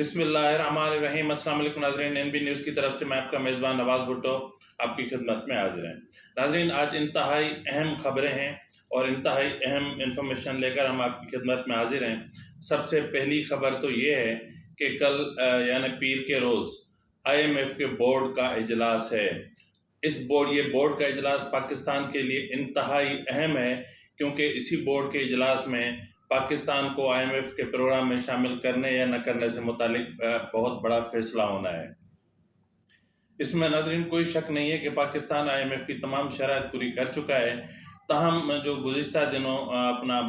बिस्मिल्लाहिर्रहमानिर्रहीम। अस्सलाम वालेकुम नाज़रीन, NB न्यूज़ की तरफ से मैं आपका मेज़बान नवाज़ भुट्टो आपकी खिदमत में हाजिर हैं। नाज़रीन, आज इंतहाई अहम खबरें हैं और इंतहाई अहम इंफॉर्मेशन लेकर हम आपकी खिदमत में हाजिर हैं। सबसे पहली खबर तो ये है कि कल यानी पीर के रोज़ IMF के बोर्ड का इजलास है। ये बोर्ड का इजलास पाकिस्तान के लिए इंतहाई अहम है, क्योंकि इसी बोर्ड के इजलास में पाकिस्तान को IMF के प्रोग्राम में शामिल करने या न करने से मुतालिक बहुत बड़ा फैसला होना है। इसमें नाज़रीन कोई शक नहीं है कि पाकिस्तान IMF की तमाम शराइत पूरी कर चुका है। ताहम जो गुज़िश्ता दिनों अपना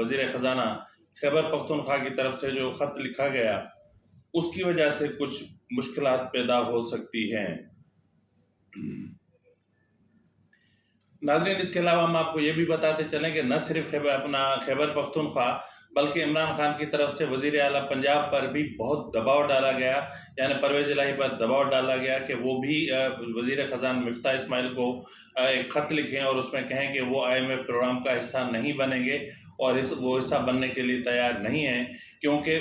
वज़ीर ख़ज़ाना खैबर पख्तूनख्वा की तरफ से जो ख़त लिखा गया, उसकी वजह से कुछ मुश्किलात पैदा हो सकती हैं। नाज़रीन, इसके अलावा हम आपको ये भी बताते चलें कि न सिर्फ खैबर पख्तूनख्वा बल्कि इमरान खान की तरफ से वज़ीर आला पंजाब पर भी बहुत दबाव डाला गया, यानी परवेज़ इलाही पर दबाव डाला गया कि वो भी वज़ीर ख़ज़ाना मिफ्ता इस्माइल को एक ख़त लिखें और उसमें कहें कि वो IMF प्रोग्राम का हिस्सा नहीं बनेंगे और वो हिस्सा बनने के लिए तैयार नहीं हैं, क्योंकि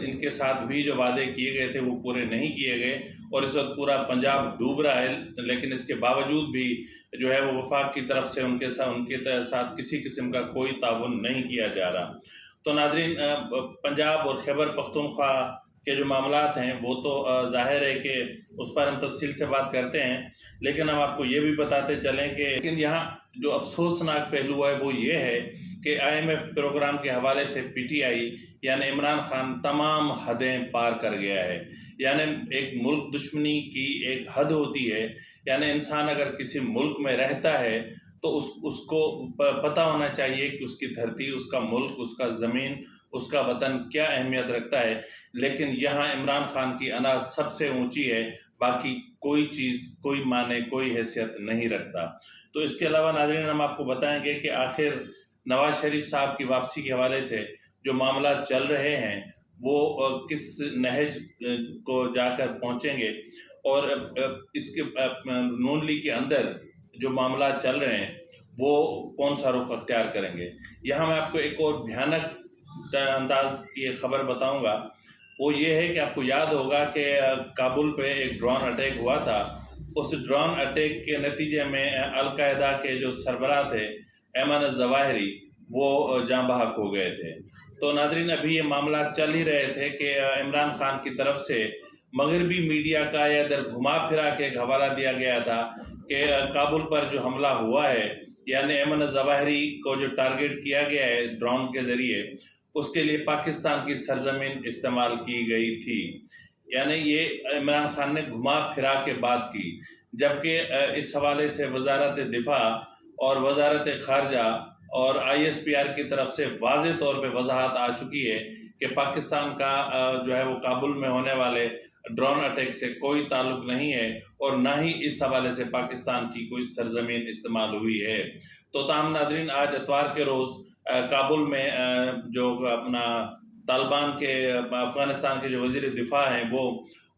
इनके साथ भी जो वादे किए गए थे वो पूरे नहीं किए गए और इस वक्त पूरा पंजाब डूब रहा है। लेकिन इसके बावजूद भी जो है वो वफाक की तरफ से उनके साथ किसी किस्म का कोई ताउन नहीं किया जा रहा। तो नाज़रीन, पंजाब और खैबर पख्तूनख्वा के जो मामलात हैं वो तो ज़ाहिर है कि उस पर हम तफसील से बात करते हैं, लेकिन हम आपको ये भी बताते चलें कि लेकिन यहाँ जो अफसोसनाक पहलू है वो ये है कि IMF प्रोग्राम के हवाले से PTI यानी इमरान खान तमाम हदें पार कर गया है। यानी एक मुल्क दुश्मनी की एक हद होती है, यानी इंसान अगर किसी मुल्क में रहता है तो उसको पता होना चाहिए कि उसकी धरती, उसका मुल्क, उसका ज़मीन, उसका वतन क्या अहमियत रखता है। लेकिन यहाँ इमरान खान की अना सबसे ऊंची है, बाकी कोई चीज़, कोई माने, कोई हैसियत नहीं रखता। तो इसके अलावा नाज़रीन, हम आपको बताएंगे कि आखिर नवाज शरीफ साहब की वापसी के हवाले से जो मामला चल रहे हैं वो किस नहज को जाकर पहुँचेंगे और इसके नून लीग के अंदर जो मामला चल रहे हैं वो कौन सा रुख अख्तियार करेंगे। यहाँ मैं आपको एक और भयानक अंदाज की खबर बताऊंगा। वो ये है कि आपको याद होगा कि काबुल पे एक ड्रोन अटैक हुआ था। उस ड्रोन अटैक के नतीजे में अल-कायदा के जो सरबराह थे ऐमन ज़वाहिरी, वो जाँ बहक हो गए थे। तो नाज़रीन, अभी ये मामला चल ही रहे थे कि इमरान खान की तरफ से मगरबी मीडिया का या इधर घुमा फिरा के एक हवाला दिया गया था कि काबुल पर जो हमला हुआ है, यानी ऐमन ज़वाहिरी को जो टारगेट किया गया है ड्रोन के ज़रिए, उसके लिए पाकिस्तान की सरजमीन इस्तेमाल की गई थी। यानी ये इमरान खान ने घुमा फिरा के बात की, जबकि इस हवाले से वजारत दिफा और वजारत खारजा और ISPR की तरफ से वाज़ेह तौर पे वजाहत आ चुकी है कि पाकिस्तान का जो है वो काबुल में होने वाले ड्रोन अटैक से कोई ताल्लुक नहीं है और ना ही इस हवाले से पाकिस्तान की कोई सरजमीन इस्तेमाल हुई है। तो ताहम नाज़रीन, आज इतवार के रोज़ काबुल में जो अपना तालिबान के अफ़गानिस्तान के जो वज़ीर दिफा हैं वो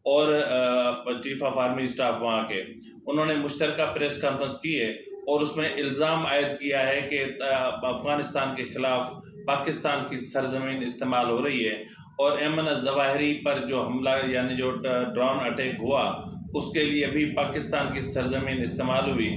और चीफ ऑफ आर्मी स्टाफ वहाँ के, उन्होंने मुश्तरका प्रेस कॉन्फ्रेंस की है और उसमें इल्ज़ाम आयद किया है कि अफ़गानिस्तान के ख़िलाफ़ पाकिस्तान की सरजमीन इस्तेमाल हो रही है और ऐमन ज़वाहिरी पर जो हमला यानी जो ड्रोन अटैक हुआ उसके लिए भी पाकिस्तान की सरजमीन इस्तेमाल हुई।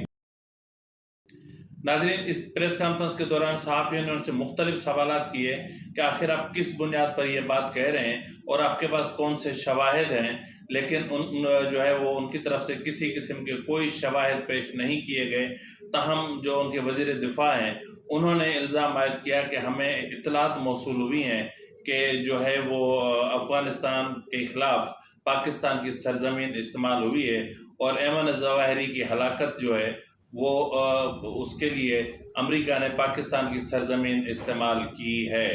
नाज़रीन, इस प्रेस कॉन्फ्रेंस के दौरान सहाफ़ियों ने उनसे मुख्तलिफ सवालात किए कि आखिर आप किस बुनियाद पर ये बात कह रहे हैं और आपके पास कौन से शवाहिद हैं, लेकिन जो है वो उनकी तरफ से किसी किस्म के कोई शवाहिद पेश नहीं किए गए। ताहम जो उनके वज़ीर दिफा हैं उन्होंने इल्ज़ाम आयद किया कि हमें इत्तलात मौसूल हुई हैं कि जो है वो अफ़गानिस्तान के ख़िलाफ़ पाकिस्तान की सरजमीन इस्तेमाल हुई है और ऐमन ज़वाहिरी की हलाकत जो है वो उसके लिए अमेरिका ने पाकिस्तान की सरजमीन इस्तेमाल की है।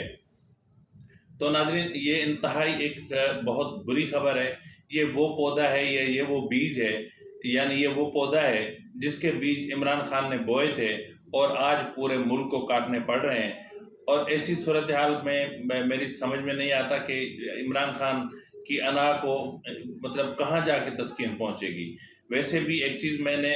तो नाज़रीन, ये इंतहाई एक बहुत बुरी खबर है। ये वो पौधा है, ये वो बीज है, यानी ये वो पौधा है जिसके बीज इमरान खान ने बोए थे और आज पूरे मुल्क को काटने पड़ रहे हैं। और ऐसी सूरत हाल में मेरी समझ में नहीं आता कि इमरान खान की अना को मतलब कहाँ जाके तस्कीन पहुँचेगी। वैसे भी एक चीज़ मैंने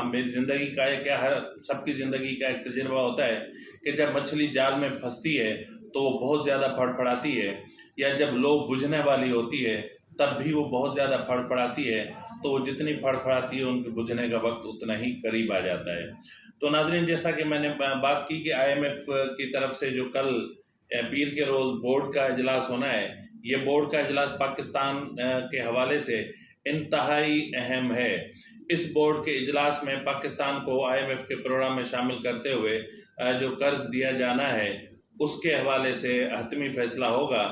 मेरी ज़िंदगी का है, क्या हर सबकी ज़िंदगी का एक तजुर्बा होता है कि जब मछली जाल में फंसती है तो वो बहुत ज़्यादा फड़फड़ाती है, या जब लौ बुझने वाली होती है तब भी वो बहुत ज़्यादा फड़फड़ाती है, तो वो जितनी फड़फड़ाती है उनके बुझने का वक्त उतना ही करीब आ जाता है। तो नाज़रीन, जैसा कि मैंने बात की कि IMF की तरफ से जो कल पीर के रोज़ बोर्ड का इजलास होना है, ये बोर्ड का इजलास पाकिस्तान के हवाले से इंतहाई अहम है। इस बोर्ड के इजलास में पाकिस्तान को IMF के प्रोग्राम में शामिल करते हुए जो कर्ज दिया जाना है उसके हवाले से हतमी फैसला होगा,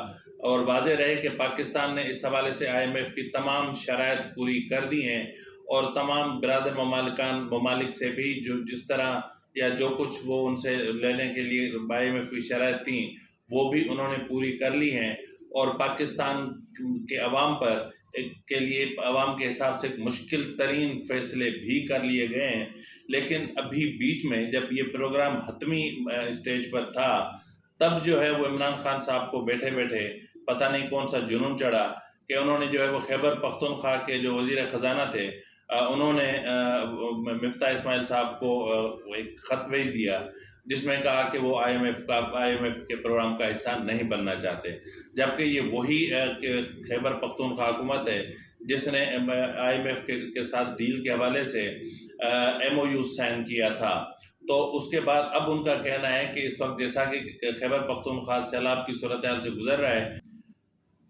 और वाज़ेह रहे कि पाकिस्तान ने इस हवाले से IMF की तमाम शराइत पूरी कर दी हैं, और तमाम बिरादर ममालिक से भी जो जिस तरह या जो कुछ वो उनसे लेने के लिए IMF की शराइत थी वो भी उन्होंने पूरी कर ली हैं, और पाकिस्तान के अवाम पर के लिए अवाम के हिसाब से मुश्किल तरीन फ़ैसले भी कर लिए गए हैं। लेकिन अभी बीच में जब ये प्रोग्राम हतमी स्टेज पर था, तब जो है वो इमरान खान साहब को बैठे बैठे पता नहीं कौन सा जुनून चढ़ा कि उन्होंने जो है वो खैबर पख्तूनख्वा के जो वज़ीर ख़जाना थे उन्होंने मिफ्ता इस्माइल साहब को एक ख़त भेज दिया जिसमें कहा कि वो IMF के प्रोग्राम का हिस्सा नहीं बनना चाहते, जबकि ये वही खैबर पख्तूनख्वा हुकूमत है जिसने IMF के साथ डील के हवाले से MOU साइन किया था। तो उसके बाद अब उनका कहना है कि इस वक्त जैसा कि खैबर पख्तूनख्वा सैलाब की सूरत हाल से गुजर रहा है,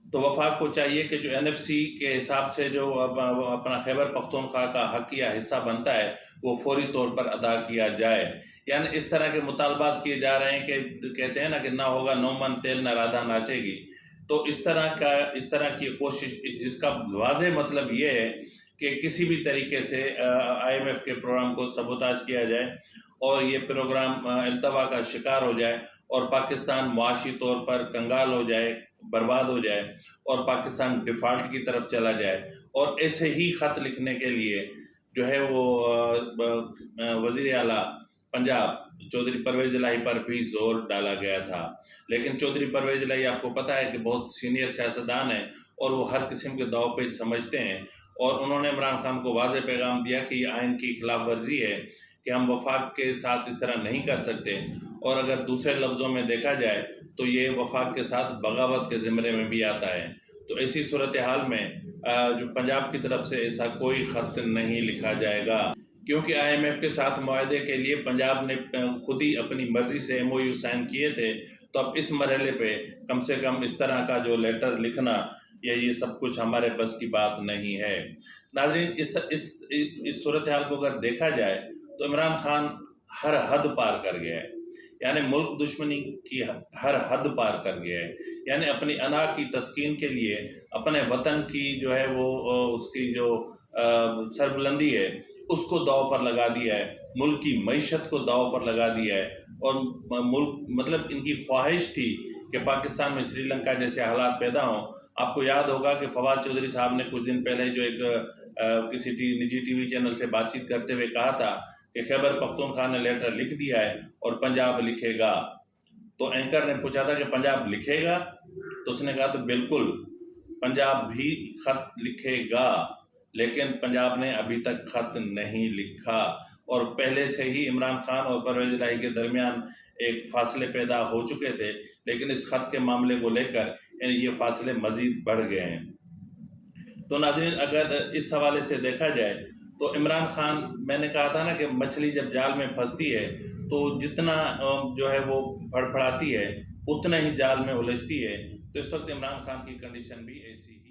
तो वफाक को चाहिए कि जो NFC के हिसाब से जो अपना खैबर पख्तूनख्वा का हक या हिस्सा बनता है वो फौरी तौर पर अदा किया जाए। यानी इस तरह के मुतालबात किए जा रहे हैं कि कहते हैं ना कि ना होगा नौ मन तेल न राधा नाचेगी। तो इस तरह की कोशिश, जिसका वाज़ेह मतलब ये है कि किसी भी तरीके से IMF के प्रोग्राम को सबोताज किया जाए और ये प्रोग्राम अल्तवा का शिकार हो जाए और पाकिस्तान मुआशी तौर पर कंगाल हो जाए, बर्बाद हो जाए और पाकिस्तान डिफ़ॉल्ट की तरफ चला जाए। और ऐसे ही ख़त लिखने के लिए जो है वो वज़ीर आला पंजाब चौधरी परवेज़ इलाही पर भी ज़ोर डाला गया था। लेकिन चौधरी परवेज़ इलाही, आपको पता है कि बहुत सीनियर सियासतदान हैं और वो हर किस्म के दाव-पेच समझते हैं, और उन्होंने इमरान खान को वाज़ेह पैगाम दिया कि ये आइन की खिलाफ वर्जी है कि हम वफाक के साथ इस तरह नहीं कर सकते, और अगर दूसरे लफ्ज़ों में देखा जाए तो ये वफाक के साथ बगावत के ज़िम्मे में भी आता है। तो ऐसी सूरत हाल में जो पंजाब की तरफ से ऐसा कोई ख़त नहीं लिखा जाएगा, क्योंकि IMF के साथ मुआहदे के लिए पंजाब ने खुद ही अपनी मर्ज़ी से MOU साइन किए थे। तो अब इस मरहले पे कम से कम इस तरह का जो लेटर लिखना या ये सब कुछ हमारे बस की बात नहीं है। नाज़रीन, इस सूरत हाल को अगर देखा जाए तो इमरान खान हर हद पार कर गया है, यानी मुल्क दुश्मनी की हर हद पार कर गया है। यानी अपनी अना की तस्कीन के लिए अपने वतन की जो है वो उसकी जो सरबुलंदी है उसको दाव पर लगा दिया है, मुल्क की मईशत को दाव पर लगा दिया है, और मुल्क मतलब इनकी ख्वाहिश थी कि पाकिस्तान में श्रीलंका जैसे हालात पैदा हों। आपको याद होगा कि फवाद चौधरी साहब ने कुछ दिन पहले जो एक किसी निजी TV चैनल से बातचीत करते हुए कहा था कि खैबर पख्तूनख्वा ने लेटर लिख दिया है और पंजाब लिखेगा। तो एंकर ने पूछा था कि पंजाब लिखेगा, तो उसने कहा तो बिल्कुल पंजाब भी ख़त लिखेगा, लेकिन पंजाब ने अभी तक ख़त नहीं लिखा। और पहले से ही इमरान खान और परवेज़ इलाही के दरमियान एक फ़ासले पैदा हो चुके थे, लेकिन इस ख़त के मामले को लेकर ये फ़ासले मज़ीद बढ़ गए हैं। तो नाज़रीन, अगर इस हवाले से देखा जाए तो इमरान खान, मैंने कहा था ना कि मछली जब जाल में फंसती है तो जितना जो है वो फड़फड़ाती है उतना ही जाल में उलझती है। तो इस वक्त इमरान खान की कंडीशन भी ऐसी ही